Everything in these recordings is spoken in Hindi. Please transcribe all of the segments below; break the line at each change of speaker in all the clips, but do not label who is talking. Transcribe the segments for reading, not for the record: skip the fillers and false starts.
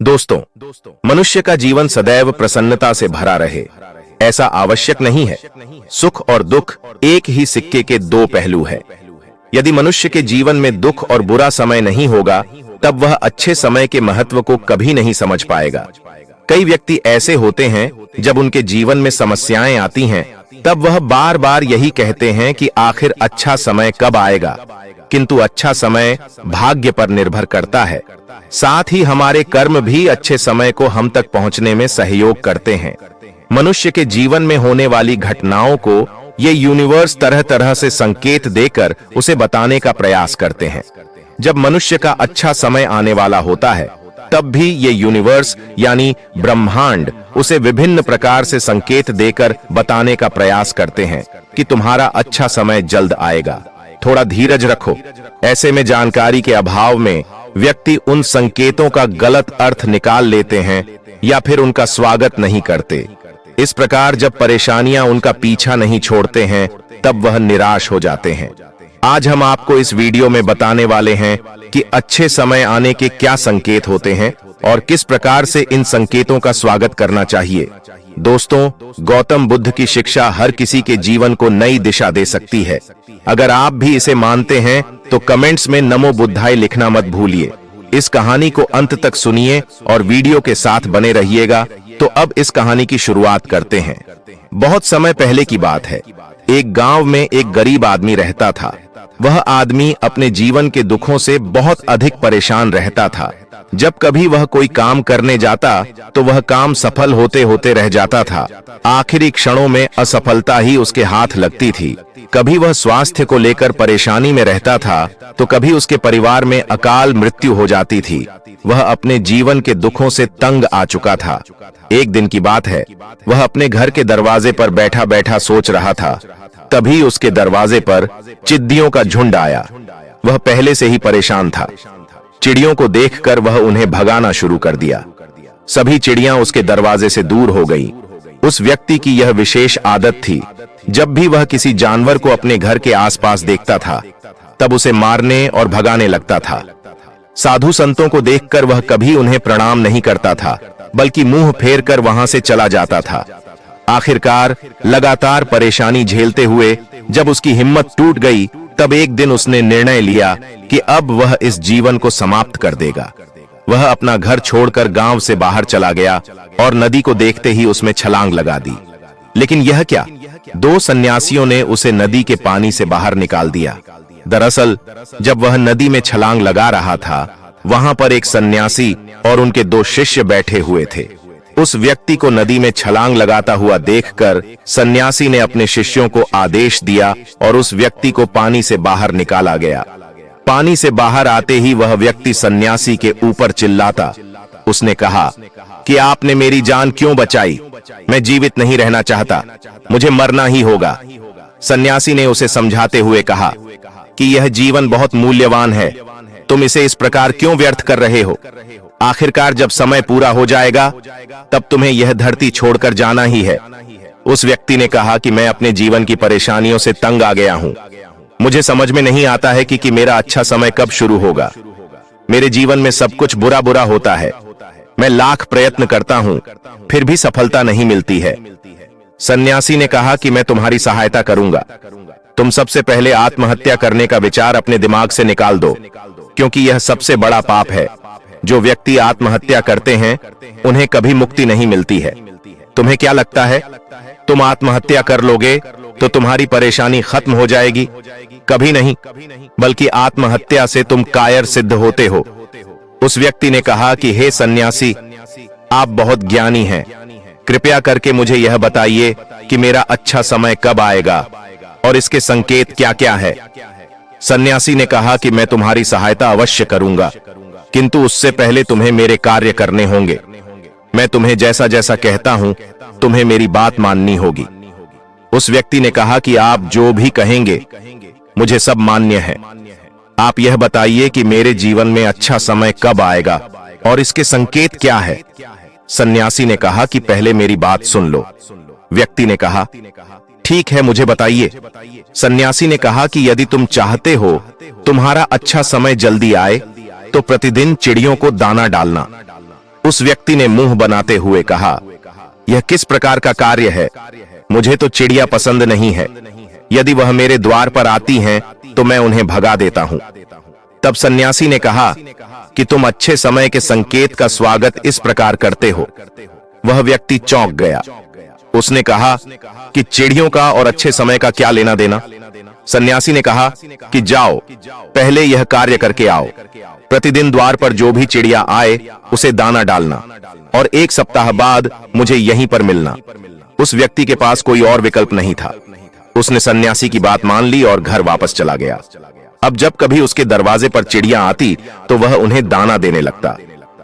दोस्तों, मनुष्य का जीवन सदैव प्रसन्नता से भरा रहे, ऐसा आवश्यक नहीं है। सुख और दुख एक ही सिक्के के दो पहलू हैं। यदि मनुष्य के जीवन में दुख और बुरा समय नहीं होगा, तब वह अच्छे समय के महत्व को कभी नहीं समझ पाएगा। कई व्यक्ति ऐसे होते हैं, जब उनके जीवन में समस्याएं आती हैं, तब वह बार बार यही कहते हैं कि आखिर अच्छा समय कब आएगा। किंतु अच्छा समय भाग्य पर निर्भर करता है। साथ ही हमारे कर्म भी अच्छे समय को हम तक पहुंचने में सहयोग करते हैं। मनुष्य के जीवन में होने वाली घटनाओं को ये यूनिवर्स तरह तरह से संकेत देकर उसे बताने का प्रयास करते हैं। जब मनुष्य का अच्छा समय आने वाला होता है, तब भी ये यूनिवर्स यानी ब्रह्मांड उसे विभिन्न प्रकार से संकेत देकर बताने का प्रयास करते हैं कि तुम्हारा अच्छा समय जल्द आएगा, थोड़ा धीरज रखो। ऐसे में जानकारी के अभाव में व्यक्ति उन संकेतों का गलत अर्थ निकाल लेते हैं या फिर उनका स्वागत नहीं करते। इस प्रकार जब परेशानियां उनका पीछा नहीं छोड़ते हैं, तब वह निराश हो जाते हैं। आज हम आपको इस वीडियो में बताने वाले हैं कि अच्छे समय आने के क्या संकेत होते हैं और किस प्रकार से इन संकेतों का स्वागत करना चाहिए। दोस्तों, गौतम बुद्ध की शिक्षा हर किसी के जीवन को नई दिशा दे सकती है। अगर आप भी इसे मानते हैं तो कमेंट्स में नमो बुद्धाय लिखना मत भूलिए। इस कहानी को अंत तक सुनिए और वीडियो के साथ बने रहिएगा। तो अब इस कहानी की शुरुआत करते हैं। बहुत समय पहले की बात है। एक गांव में एक गरीब आदमी रहता था। वह आदमी अपने जीवन के दुखों से बहुत अधिक परेशान रहता था। जब कभी वह कोई काम करने जाता तो वह काम सफल होते होते रह जाता था। आखिरी क्षणों में असफलता ही उसके हाथ लगती थी। कभी वह स्वास्थ्य को लेकर परेशानी में रहता था तो कभी उसके परिवार में अकाल मृत्यु हो जाती थी। वह अपने जीवन के दुखों से तंग आ चुका था। एक दिन की बात है, वह अपने घर के दरवाजे पर बैठा बैठा सोच रहा था। तभी उसके दरवाजे पर चिड़ियों का झुंड आया। वह पहले से ही परेशान था। चिड़ियों को देखकर वह उन्हें भगाना शुरू कर दिया। सभी चिड़ियां उसके दरवाजे से दूर हो गईं। उस व्यक्ति की यह विशेष आदत थी, जब भी वह किसी जानवर को अपने घर के आसपास देखता था, तब उसे मारने और भगाने लगता था। साधु संतों को देखकर वह कभी उन्हें प्रणाम नहीं करता था, बल्कि मुंह फेर कर वहां से चला जाता था। आखिरकार लगातार परेशानी झेलते हुए जब उसकी हिम्मत टूट गई, तब एक दिन उसने निर्णय लिया कि अब वह इस जीवन को समाप्त कर देगा। वह अपना घर छोड़कर गांव से बाहर चला गया और नदी को देखते ही उसमें छलांग लगा दी। लेकिन यह क्या, दो सन्यासियों ने उसे नदी के पानी से बाहर निकाल दिया। दरअसल जब वह नदी में छलांग लगा रहा था, वहां पर एक सन्यासी और उनके दो शिष्य बैठे हुए थे। उस व्यक्ति को नदी में छलांग लगाता हुआ देखकर सन्यासी ने अपने शिष्यों को आदेश दिया और उस व्यक्ति को पानी से बाहर निकाला गया। पानी से बाहर आते ही वह व्यक्ति सन्यासी के ऊपर चिल्लाता। उसने कहा कि आपने मेरी जान क्यों बचाई? मैं जीवित नहीं रहना चाहता, मुझे मरना ही होगा। सन्यासी ने उसे समझाते हुए कहा कि यह जीवन बहुत मूल्यवान है, तुम इसे इस प्रकार क्यों व्यर्थ कर रहे हो? आखिरकार जब समय पूरा हो जाएगा, तब तुम्हें यह धरती छोड़कर जाना ही है। उस व्यक्ति ने कहा कि मैं अपने जीवन की परेशानियों से तंग आ गया हूं। मुझे समझ में नहीं आता है कि मेरा अच्छा समय कब शुरू होगा। मेरे जीवन में सब कुछ बुरा बुरा होता है। मैं लाख प्रयत्न करता हूं, फिर भी सफलता नहीं मिलती है। सन्यासी ने कहा कि मैं तुम्हारी सहायता करूंगा। तुम सबसे पहले आत्महत्या करने का विचार अपने दिमाग से निकाल दो, क्योंकि यह सबसे बड़ा पाप है। जो व्यक्ति आत्महत्या करते हैं, उन्हें कभी मुक्ति नहीं मिलती है। तुम्हें क्या लगता है, तुम आत्महत्या कर लोगे तो तुम्हारी परेशानी खत्म हो जाएगी? कभी नहीं, बल्कि आत्महत्या से तुम कायर सिद्ध होते हो। उस व्यक्ति ने कहा कि हे सन्यासी, आप बहुत ज्ञानी हैं। कृपया करके मुझे यह बताइए कि मेरा अच्छा समय कब आएगा और इसके संकेत क्या क्या है। सन्यासी ने कहा कि मैं तुम्हारी सहायता अवश्य करूंगा, किंतु उससे पहले तुम्हें मेरे कार्य करने होंगे। मैं तुम्हें जैसा जैसा कहता हूं, तुम्हें मेरी बात माननी होगी। उस व्यक्ति ने कहा कि आप जो भी कहेंगे मुझे सब मान्य है। आप यह बताइए कि मेरे जीवन में अच्छा समय कब आएगा और इसके संकेत क्या है। सन्यासी ने कहा कि पहले मेरी बात सुन लो। व्यक्ति ने कहा, ठीक है, मुझे बताइए। सन्यासी ने कहा कि यदि तुम चाहते हो तुम्हारा अच्छा समय जल्दी आए, तो प्रतिदिन चिड़ियों को दाना डालना। उस व्यक्ति ने मुंह बनाते हुए कहा, यह किस प्रकार का कार्य है? मुझे तो चिड़िया पसंद नहीं है। यदि वह मेरे द्वार पर आती हैं, तो मैं उन्हें भगा देता हूं। तब सन्यासी ने कहा कि तुम अच्छे समय के संकेत का स्वागत इस प्रकार करते हो। वह व्यक्ति चौंक गया। उसने कहा कि चिड़ियों का और अच्छे समय का क्या लेना देना? सन्यासी ने कहा कि जाओ, पहले यह कार्य करके आओ। प्रतिदिन द्वार पर जो भी चिड़िया आए उसे दाना डालना और 1 सप्ताह बाद मुझे यहीं पर मिलना। उस व्यक्ति के पास कोई और विकल्प नहीं था। उसने सन्यासी की बात मान ली और घर वापस चला गया। अब जब कभी उसके दरवाजे पर चिड़िया आती तो वह उन्हें दाना देने लगता।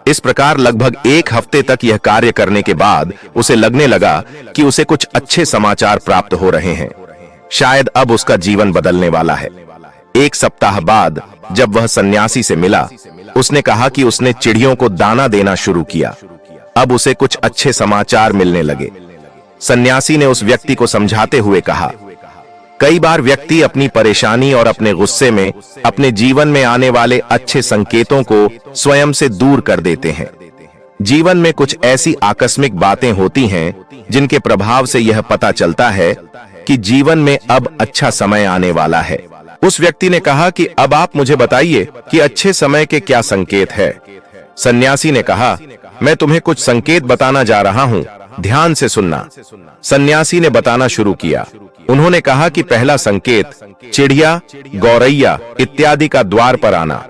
इस प्रकार लगभग 1 हफ्ते तक यह कार्य करने के बाद उसे लगने लगा कि उसे कुछ अच्छे समाचार प्राप्त हो रहे हैं। शायद अब उसका जीवन बदलने वाला है। 1 सप्ताह बाद जब वह सन्यासी से मिला, उसने कहा कि उसने चिड़ियों को दाना देना शुरू किया। अब उसे कुछ अच्छे समाचार मिलने लगे। सन्यासी ने उस व्यक्ति को समझाते हुए कहा, कई बार व्यक्ति अपनी परेशानी और अपने गुस्से में अपने जीवन में आने वाले अच्छे संकेतों को स्वयं से दूर कर देते हैं। जीवन में कुछ ऐसी आकस्मिक बातें होती हैं जिनके प्रभाव से यह पता चलता है कि जीवन में अब अच्छा समय आने वाला है। उस व्यक्ति ने कहा कि अब आप मुझे बताइए कि अच्छे समय के क्या संकेत है। सन्यासी ने कहा, मैं तुम्हें कुछ संकेत बताना जा रहा हूं, ध्यान से सुनना। सन्यासी ने बताना शुरू किया। उन्होंने कहा कि पहला संकेत चिड़िया, गौरैया इत्यादि का द्वार पर आना।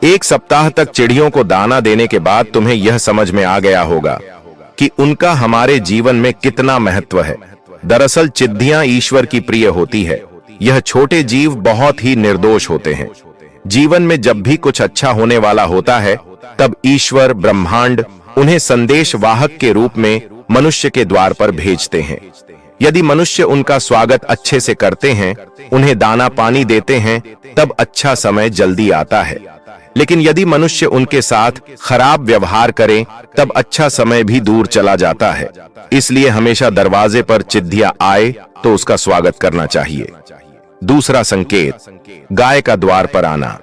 1 सप्ताह तक चिड़ियों को दाना देने के बाद तुम्हें यह समझ में आ गया होगा कि उनका हमारे जीवन में कितना महत्व है। दरअसल चिड़ियां ईश्वर की प्रिय होती है। यह छोटे जीव बहुत ही निर्दोष होते हैं। जीवन में जब भी कुछ अच्छा होने वाला होता है, तब ईश्वर ब्रह्मांड उन्हें संदेश वाहक के रूप में मनुष्य के द्वार पर भेजते हैं। यदि मनुष्य उनका स्वागत अच्छे से करते हैं, उन्हें दाना पानी देते हैं, तब अच्छा समय जल्दी आता है। लेकिन यदि मनुष्य उनके साथ खराब व्यवहार करे, तब अच्छा समय भी दूर चला जाता है। इसलिए हमेशा दरवाजे पर चिड़िया आए तो उसका स्वागत करना चाहिए। दूसरा संकेत, गाय का द्वार पर आना।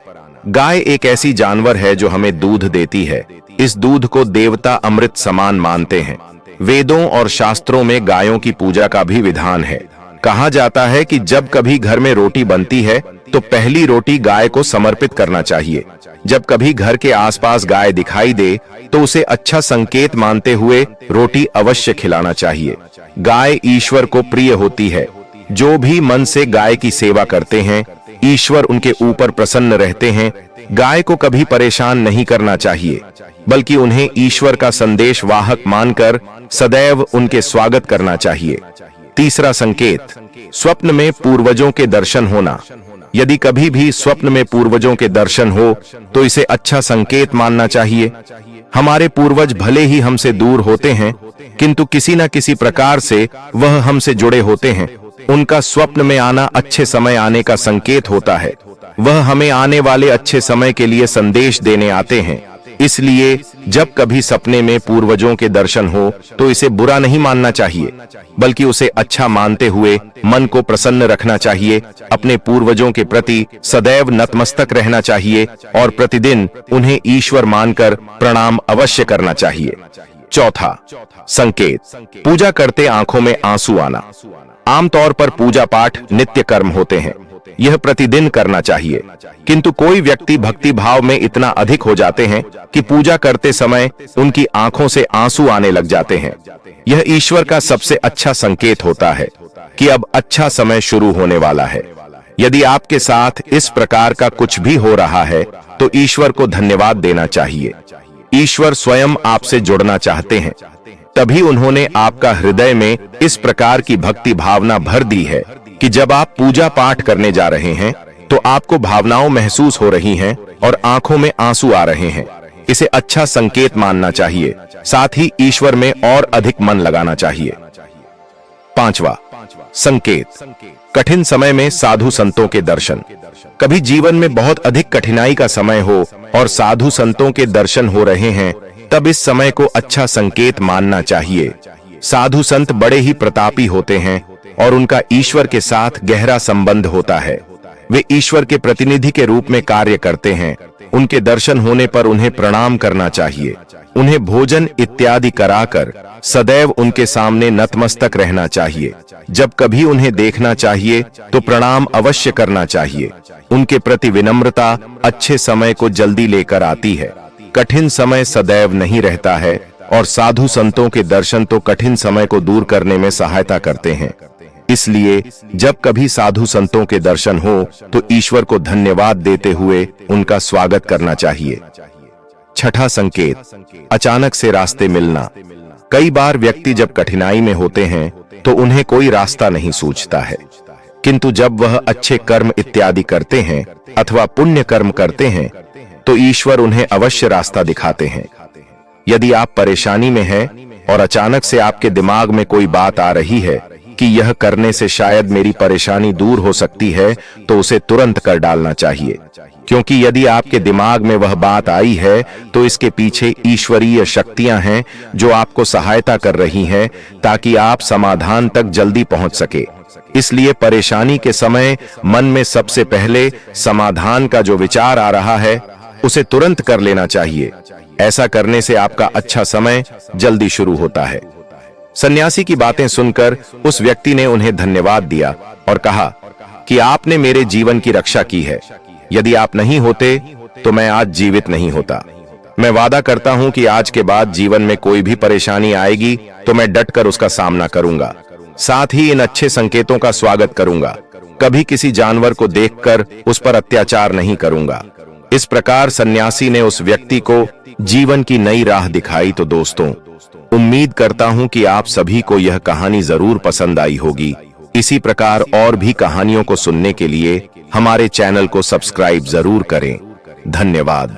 गाय एक ऐसी जानवर है जो हमें दूध देती है। इस दूध को देवता अमृत समान मानते हैं। वेदों और शास्त्रों में गायों की पूजा का भी विधान है। कहा जाता है कि जब कभी घर में रोटी बनती है तो पहली रोटी गाय को समर्पित करना चाहिए। जब कभी घर के आसपास गाय दिखाई दे तो उसे अच्छा संकेत मानते हुए रोटी अवश्य खिलाना चाहिए। गाय ईश्वर को प्रिय होती है। जो भी मन से गाय की सेवा करते हैं, ईश्वर उनके ऊपर प्रसन्न रहते हैं। गाय को कभी परेशान नहीं करना चाहिए, बल्कि उन्हें ईश्वर का संदेश वाहक मानकर सदैव उनके स्वागत करना चाहिए। तीसरा संकेत, स्वप्न में पूर्वजों के दर्शन होना। यदि कभी भी स्वप्न में पूर्वजों के दर्शन हो तो इसे अच्छा संकेत मानना चाहिए। हमारे पूर्वज भले ही हमसे दूर होते हैं, किंतु किसी न किसी प्रकार से वह हमसे जुड़े होते हैं। उनका स्वप्न में आना अच्छे समय आने का संकेत होता है। वह हमें आने वाले अच्छे समय के लिए संदेश देने आते हैं। इसलिए जब कभी सपने में पूर्वजों के दर्शन हो तो इसे बुरा नहीं मानना चाहिए, बल्कि उसे अच्छा मानते हुए मन को प्रसन्न रखना चाहिए। अपने पूर्वजों के प्रति सदैव नतमस्तक रहना चाहिए और प्रतिदिन उन्हें ईश्वर मानकर प्रणाम अवश्य करना चाहिए। चौथा संकेत, पूजा करते आंखों में आंसू आना। आमतौर पर पूजा पाठ नित्य कर्म होते हैं। यह प्रतिदिन करना चाहिए, किंतु कोई व्यक्ति भक्ति भाव में इतना अधिक हो जाते हैं कि पूजा करते समय उनकी आंखों से आंसू आने लग जाते हैं। यह ईश्वर का सबसे अच्छा संकेत होता है कि अब अच्छा समय शुरू होने वाला है। यदि आपके साथ इस प्रकार का कुछ भी हो रहा है तो ईश्वर को धन्यवाद देना चाहिए। ईश्वर स्वयं आपसे जुड़ना चाहते हैं, तभी उन्होंने आपका हृदय में इस प्रकार की भक्ति भावना भर दी है कि जब आप पूजा पाठ करने जा रहे हैं तो आपको भावनाओं महसूस हो रही हैं और आंखों में आंसू आ रहे हैं। इसे अच्छा संकेत मानना चाहिए, साथ ही ईश्वर में और अधिक मन लगाना चाहिए। पांचवा संकेत, कठिन समय में साधु संतों के दर्शन। कभी जीवन में बहुत अधिक कठिनाई का समय हो और साधु संतों के दर्शन हो रहे हैं, तब इस समय को अच्छा संकेत मानना चाहिए। साधु संत बड़े ही प्रतापी होते हैं और उनका ईश्वर के साथ गहरा संबंध होता है। वे ईश्वर के प्रतिनिधि के रूप में कार्य करते हैं। उनके दर्शन होने पर उन्हें प्रणाम करना चाहिए। उन्हें भोजन इत्यादि कराकर सदैव उनके सामने नतमस्तक रहना चाहिए। जब कभी उन्हें देखना चाहिए तो प्रणाम अवश्य करना चाहिए। उनके प्रति विनम्रता अच्छे समय को जल्दी लेकर आती है। कठिन समय सदैव नहीं रहता है और साधु संतों के दर्शन तो कठिन समय को दूर करने में सहायता करते हैं। इसलिए जब कभी साधु संतों के दर्शन हो तो ईश्वर को धन्यवाद देते हुए उनका स्वागत करना चाहिए। छठा संकेत, अचानक से रास्ते मिलना। कई बार व्यक्ति जब कठिनाई में होते हैं तो उन्हें कोई रास्ता नहीं सूझता है, किंतु जब वह अच्छे कर्म इत्यादि करते हैं अथवा पुण्य कर्म करते हैं तो ईश्वर उन्हें अवश्य रास्ता दिखाते हैं। यदि आप परेशानी में हैं और अचानक से आपके दिमाग में कोई बात आ रही है कि यह करने से शायद मेरी परेशानी दूर हो सकती है, तो उसे तुरंत कर डालना चाहिए, क्योंकि यदि आपके दिमाग में वह बात आई है तो इसके पीछे ईश्वरीय शक्तियां हैं जो आपको सहायता कर रही हैं ताकि आप समाधान तक जल्दी पहुंच सके। इसलिए परेशानी के समय मन में सबसे पहले समाधान का जो विचार आ रहा है उसे तुरंत कर लेना चाहिए। ऐसा करने से आपका अच्छा समय जल्दी शुरू होता है। सन्यासी की बातें सुनकर उस व्यक्ति ने उन्हें धन्यवाद दिया और कहा कि आपने मेरे जीवन की रक्षा की है। यदि आप नहीं होते तो मैं आज जीवित नहीं होता। मैं वादा करता हूं कि आज के बाद जीवन में कोई भी परेशानी आएगी तो मैं डटकर उसका सामना करूंगा। साथ ही इन अच्छे संकेतों का स्वागत करूंगा। कभी किसी जानवर को देखकर उस पर अत्याचार नहीं करूंगा। इस प्रकार सन्यासी ने उस व्यक्ति को जीवन की नई राह दिखाई। तो दोस्तों, उम्मीद करता हूं कि आप सभी को यह कहानी जरूर पसंद आई होगी। इसी प्रकार और भी कहानियों को सुनने के लिए हमारे चैनल को सब्सक्राइब जरूर करें। धन्यवाद।